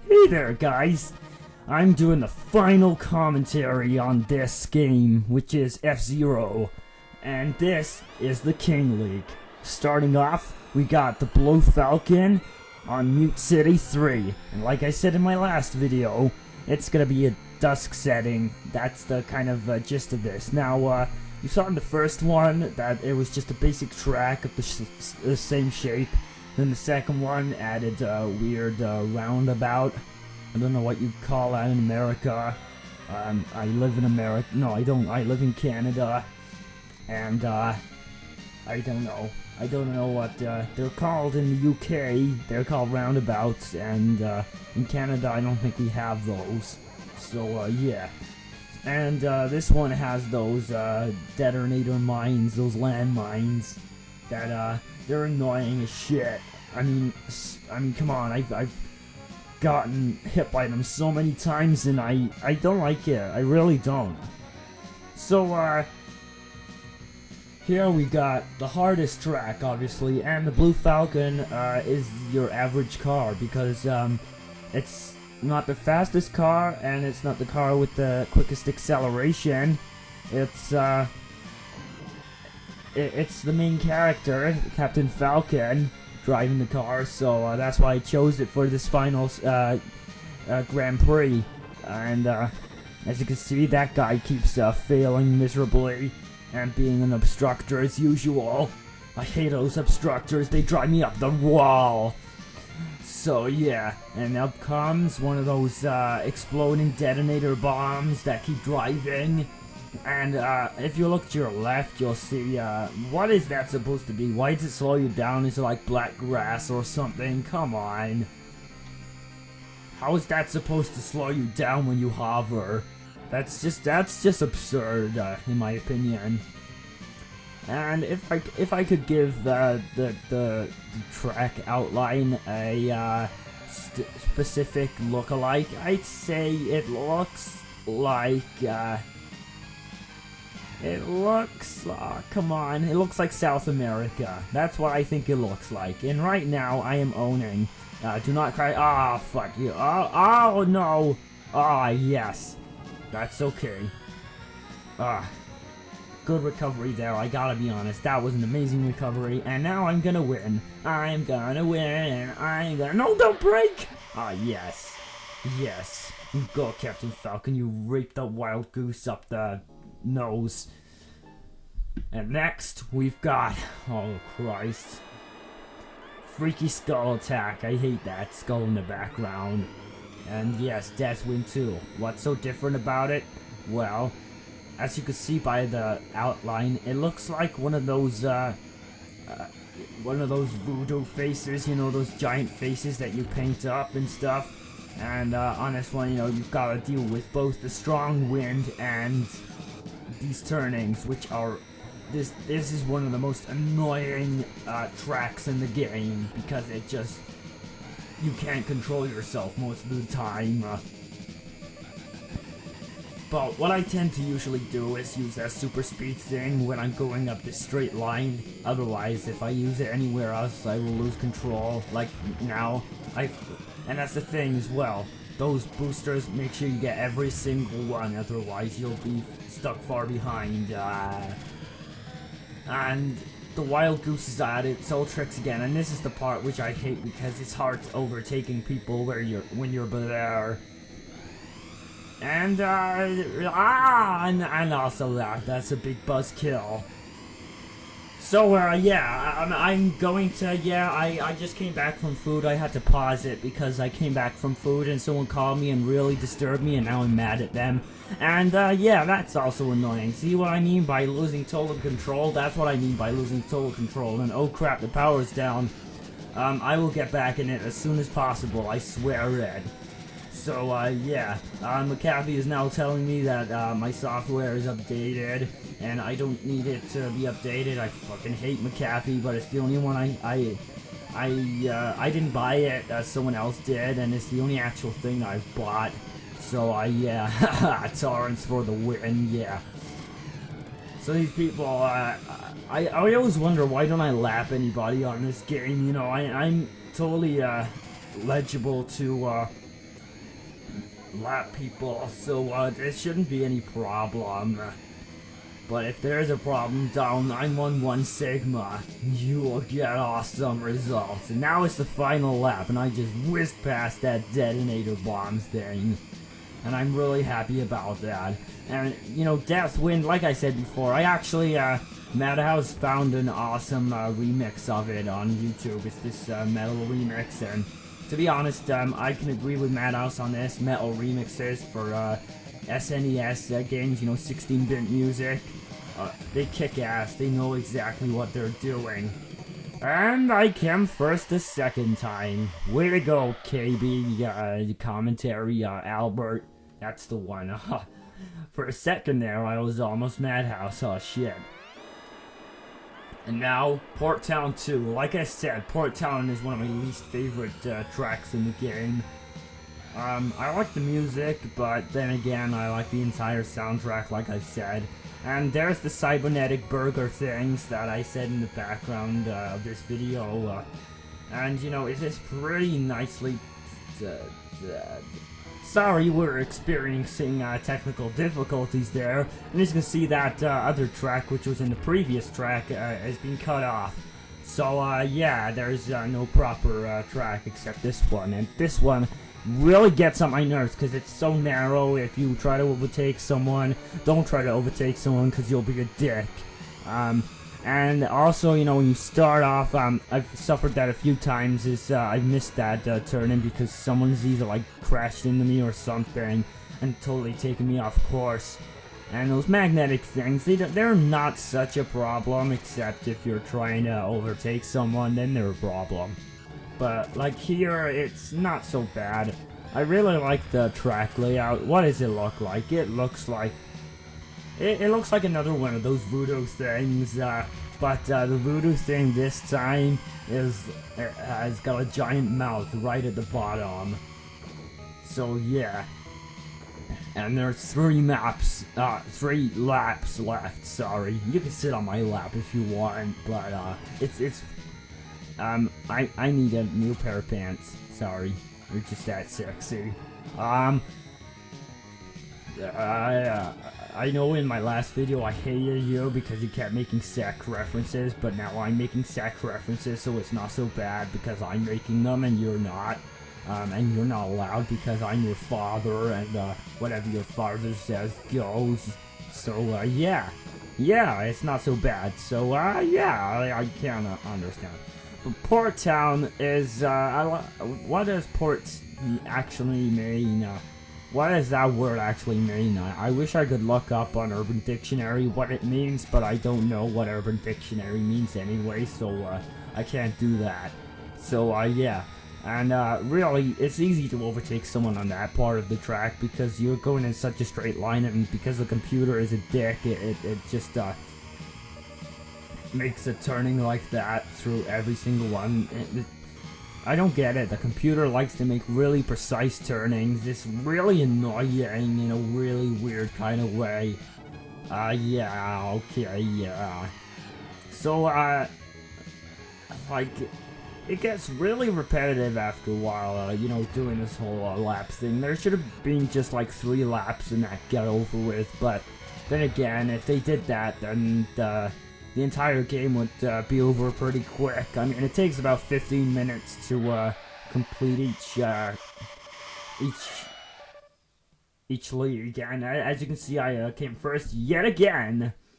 Hey there, guys! I'm doing the final commentary on this game, which is F-Zero, and this is the King League. Starting off, we got the Blue Falcon on Mute City 3, and like I said in my last video, it's gonna be a dusk setting. That's the kind of gist of this. Now, you saw in the first one that it was just a basic track of the same shape. Then the second one added a weird roundabout. I don't know what you call that in America. I live in America. No, I don't. I live in Canada. And, I don't know. I don't know what they're called in the UK. They're called roundabouts. And in Canada, I don't think we have those. So, yeah. And this one has those detonator mines, those landmines, that they're annoying as shit. I mean, come on, I've gotten hit by them so many times, and I don't like it. I really don't. So, here we got the hardest track, obviously, and the Blue Falcon is your average car, because it's not the fastest car, and it's not the car with the quickest acceleration. It's the main character, Captain Falcon, driving the car, so that's why I chose it for this final Grand Prix. And as you can see, that guy keeps failing miserably and being an obstructor as usual. I hate those obstructors, they drive me up the wall. So yeah, and up comes one of those exploding detonator bombs that keep driving. And if you look to your left, you'll see, what is that supposed to be? Why does it slow you down? Is it like black grass or something? Come on. How is that supposed to slow you down when you hover? That's just absurd, in my opinion. And if I could give the track outline a specific look-alike, I'd say it looks like come on, it looks like South America. That's what I think it looks like. And right now, I am owning, do not cry, fuck you, oh no, yes, that's okay, good recovery there, I gotta be honest, that was an amazing recovery, and now I'm gonna win, no, don't break, yes, you go, Captain Falcon, you raped the wild goose up the nose. And next we've got, oh Christ, Freaky Skull Attack. I hate that skull in the background. And yes, Deathwind 2. What's so different about it? Well, as you can see by the outline, it looks like one of those voodoo faces, you know, those giant faces that you paint up and stuff. And on this one, you know, you've got to deal with both the strong wind and these turnings, which are, this is one of the most annoying tracks in the game, because it just, you can't control yourself most of the time. But what I tend to usually do is use that super speed thing when I'm going up this straight line. Otherwise, if I use it anywhere else, I will lose control, like now. And that's the thing as well. Those boosters, make sure you get every single one, otherwise you'll be stuck far behind. And the wild goose is at its old tricks again, and this is the part which I hate because it's hard overtaking people when you're there. And and also that's a big buzzkill. So, yeah, I'm going to, I just came back from food. I had to pause it because I came back from food and someone called me and really disturbed me, and now I'm mad at them. And, yeah, that's also annoying. See what I mean by losing total control? That's what I mean by losing total control. And, oh crap, the power's down. I will get back in it as soon as possible, I swear, Red. So, yeah, McAfee is now telling me that my software is updated, and I don't need it to be updated. I fucking hate McAfee, but it's the only one I didn't buy it, someone else did, and it's the only actual thing I've bought. So, yeah, torrents for the win, yeah. So these people, I always wonder, why don't I lap anybody on this game, you know, I'm totally, legible to, lap people, so there shouldn't be any problem. But if there is a problem, dial 911 Sigma. You will get awesome results. And now it's the final lap, and I just whizzed past that detonator bomb thing. And I'm really happy about that. And, you know, Deathwind, like I said before, I actually, Madhouse found an awesome remix of it on YouTube. It's this metal remix, and to be honest, I can agree with Madhouse on this. Metal remixes for SNES games, you know, 16-bit music. They kick ass. They know exactly what they're doing. And I came first the second time. Way to go, KB, commentary, Albert. That's the one. For a second there, I was almost Madhouse. Oh, shit. And now, Port Town 2. Like I said, Port Town is one of my least favorite tracks in the game. I like the music, but then again, I like the entire soundtrack, like I said. And there's the cybernetic burger things that I said in the background of this video. And, you know, it is pretty nicely... Sorry, we're experiencing technical difficulties there. And as you can see, that other track, which was in the previous track, has been cut off. So, yeah, there's no proper track except this one. And this one really gets on my nerves because it's so narrow. If you try to overtake someone, don't try to overtake someone because you'll be a dick. And also, you know, when you start off, I've suffered that a few times, is I've missed that turn-in because someone's either like crashed into me or something and totally taken me off course. And those magnetic things, they're not such a problem, except if you're trying to overtake someone, then they're a problem. But like here, it's not so bad. I really like the track layout. What does it look like? It looks like it looks like another one of those voodoo things, but the voodoo thing this time has got a giant mouth right at the bottom. So yeah, and there's 3 laps left. Sorry, you can sit on my lap if you want, but I need a new pair of pants. Sorry, you're just that sexy. I know in my last video I hated you because you kept making sex references, but now I'm making sex references, so it's not so bad because I'm making them and you're not. And you're not allowed because I'm your father, and whatever your father says goes. So yeah, it's not so bad. So yeah, I can understand. But Port Town is what does port actually mean? What does that word actually mean? I wish I could look up on Urban Dictionary what it means, but I don't know what Urban Dictionary means anyway, so I can't do that. So yeah, and really, it's easy to overtake someone on that part of the track because you're going in such a straight line, and because the computer is a dick, it just makes a turning like that through every single one. I don't get it. The computer likes to make really precise turnings. It's really annoying in a really weird kind of way. Yeah, okay, yeah. So, like, it gets really repetitive after a while, you know, doing this whole laps thing. There should have been just like 3 laps and that got over with, but then again, if they did that, then the entire game would be over pretty quick. I mean, it takes about 15 minutes to complete each league, and as you can see, I came first yet again.